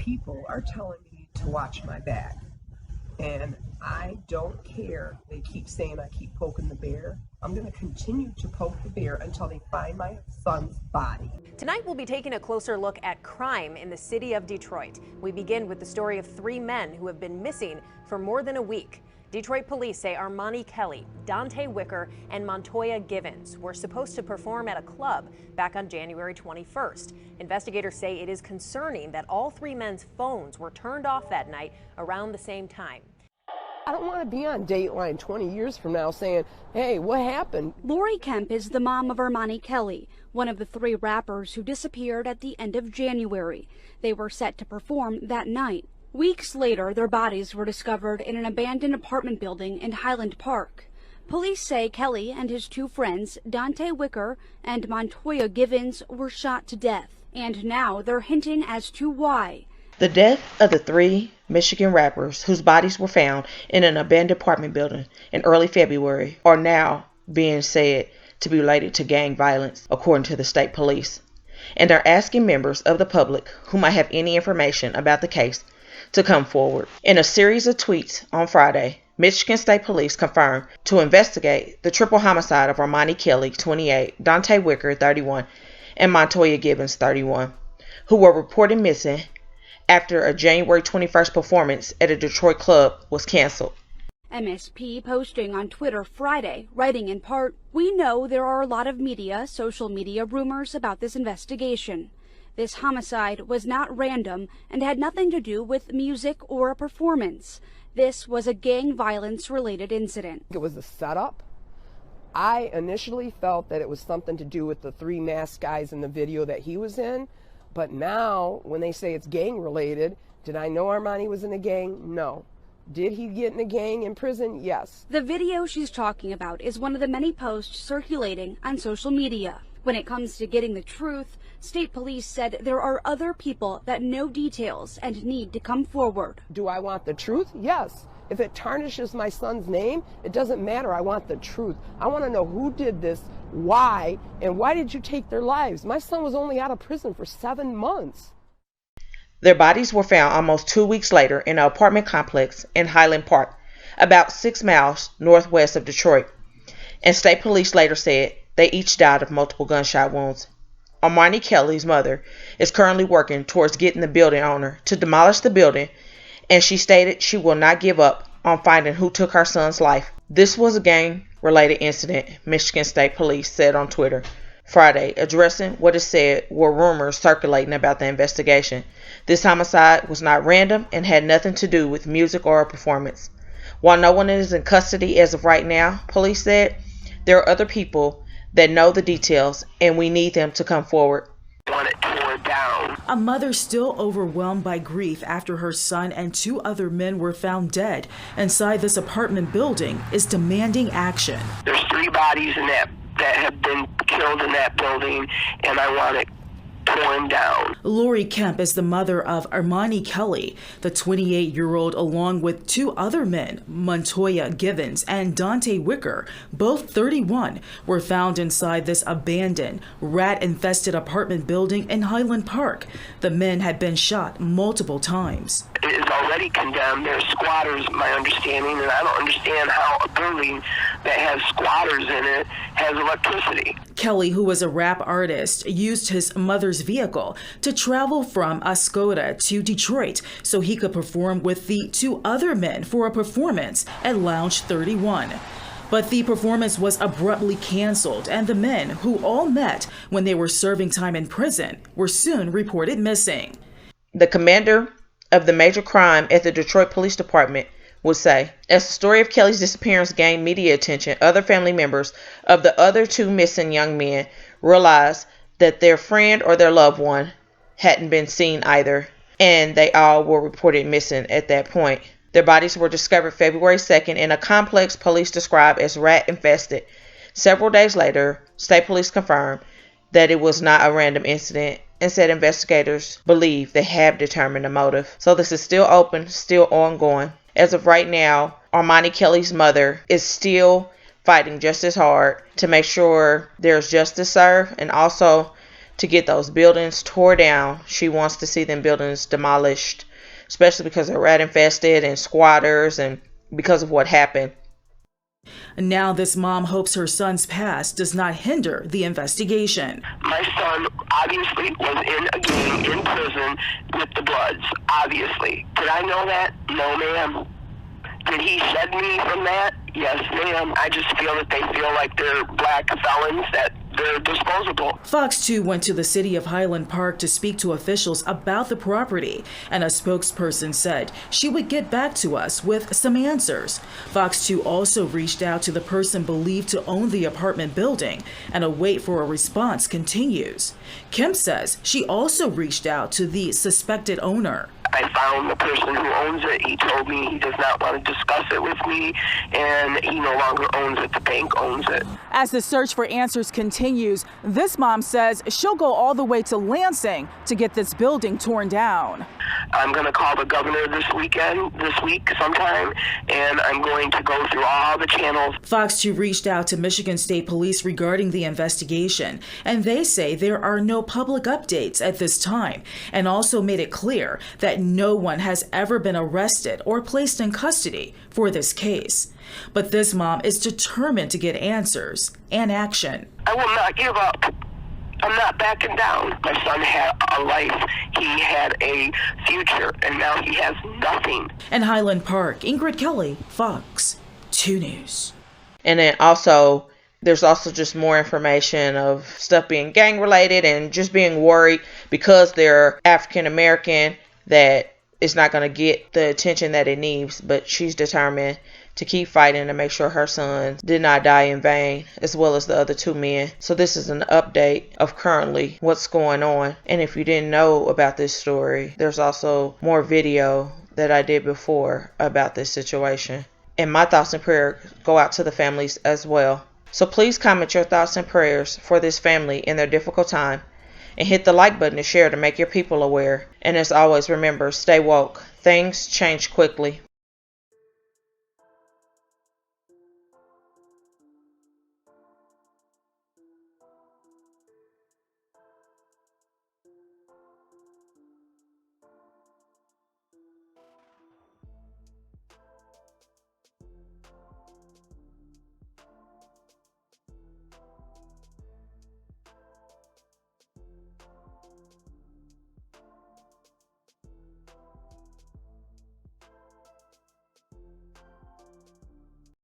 people are telling me to watch my back. And I don't care. They keep saying I keep poking the bear. I'm going to continue to poke the bear until they find my son's body. Tonight, we'll be taking a closer look at crime in the city of Detroit. We begin with the story of 3 men who have been missing for more than a week. Detroit police say Armani Kelly, Dante Wicker, and Montoya Givens were supposed to perform at a club back on January 21st. Investigators say it is concerning that all 3 men's phones were turned off that night around the same time. I don't want to be on Dateline 20 years from now saying, hey, what happened? Lori Kemp is the mom of Armani Kelly, one of the 3 rappers who disappeared at the end of January. They were set to perform that night. Weeks later, their bodies were discovered in an abandoned apartment building in Highland Park. Police say Kelly and his 2 friends, Dante Wicker and Montoya Givens, were shot to death. And now they're hinting as to why. The death of the 3 Michigan rappers whose bodies were found in an abandoned apartment building in early February are now being said to be related to gang violence, according to the state police, and are asking members of the public who might have any information about the case to come forward. In a series of tweets on Friday, Michigan State Police confirmed to investigate the triple homicide of Armani Kelly, 28, Dante Wicker, 31, and Montoya Givens, 31, who were reported missing after a January 21st performance at a Detroit club was canceled. MSP posting on Twitter Friday, writing in part, "We know there are a lot of social media rumors about this investigation. This homicide was not random and had nothing to do with music or a performance. This was a gang violence-related incident." It was a setup. I initially felt that it was something to do with the 3 masked guys in the video that he was in. But now, when they say it's gang-related, did I know Armani was in a gang? No. Did he get in a gang in prison? Yes. The video she's talking about is one of the many posts circulating on social media. When it comes to getting the truth, state police said there are other people that know details and need to come forward. Do I want the truth? Yes. If it tarnishes my son's name, it doesn't matter. I want the truth. I want to know who did this, why, and why did you take their lives? My son was only out of prison for 7 months. Their bodies were found almost 2 weeks later in an apartment complex in Highland Park, about 6 miles northwest of Detroit. And state police later said they each died of multiple gunshot wounds. Armani Kelly's mother is currently working towards getting the building owner to demolish the building, and she stated she will not give up on finding who took her son's life. This was a gang-related incident, Michigan State Police said on Twitter Friday, addressing what is said were rumors circulating about the investigation. This homicide was not random and had nothing to do with music or a performance. While no one is in custody as of right now, police said, there are other people that know the details and we need them to come forward. A mother still overwhelmed by grief after her son and 2 other men were found dead inside this apartment building is demanding action. There's 3 bodies in that have been killed in that building, and I want it torn down. Lori Kemp is the mother of Armani Kelly, the 28-year-old, along with 2 other men, Montoya Givens and Dante Wicker, both 31, were found inside this abandoned, rat-infested apartment building in Highland Park. The men had been shot multiple times. It is already condemned. They're squatters, my understanding, and I don't understand how a building that has squatters in it has electricity. Kelly, who was a rap artist, used his mother's vehicle to travel from Ascota to Detroit so he could perform with the 2 other men for a performance at Lounge 31. But the performance was abruptly canceled, and the men, who all met when they were serving time in prison, were soon reported missing. The commander of the major crime at the Detroit Police Department would say, as the story of Kelly's disappearance gained media attention, other family members of the other 2 missing young men realized that their friend or their loved one hadn't been seen either, and they all were reported missing at that point. Their bodies were discovered February 2nd in a complex police described as rat-infested. Several days later, state police confirmed that it was not a random incident and said investigators believe they have determined a motive. So this is still open, still ongoing. As of right now, Armani Kelly's mother is still fighting just as hard to make sure there's justice served and also to get those buildings tore down. She wants to see them buildings demolished, especially because they're rat infested and squatters and because of what happened. Now this mom hopes her son's past does not hinder the investigation. My son obviously was in a gang in prison with the Bloods, obviously. Did I know that? No, ma'am. Did he shed me from that? Yes, ma'am. I just feel that they feel like they're black felons, that they're disposable. Fox 2 went to the city of Highland Park to speak to officials about the property, and a spokesperson said she would get back to us with some answers. Fox 2 also reached out to the person believed to own the apartment building, and a wait for a response continues. Kim says she also reached out to the suspected owner. I found the person who owns it. He told me he does not want to discuss it with me, and he no longer owns it. The bank owns it. As the search for answers continues, this mom says she'll go all the way to Lansing to get this building torn down. I'm going to call the governor this week sometime, and I'm going to go through all the channels. Fox 2 reached out to Michigan State Police regarding the investigation, and they say there are no public updates at this time, and also made it clear that no one has ever been arrested or placed in custody for this case. But this mom is determined to get answers and action. I will not give up. I'm not backing down. My son had a life. He had a future, and now he has nothing. In Highland Park, Ingrid Kelly, Fox 2 News. And then there's also just more information of stuff being gang related and just being worried because they're African American that it's not going to get the attention that it needs. But she's determined to keep fighting to make sure her son did not die in vain, as well as the other two men. So this is an update of currently what's going on. And if you didn't know about this story, there's also more video that I did before about this situation. And my thoughts and prayers go out to the families as well. So please comment your thoughts and prayers for this family in their difficult time. And hit the like button to share to make your people aware. And as always, remember, stay woke. Things change quickly.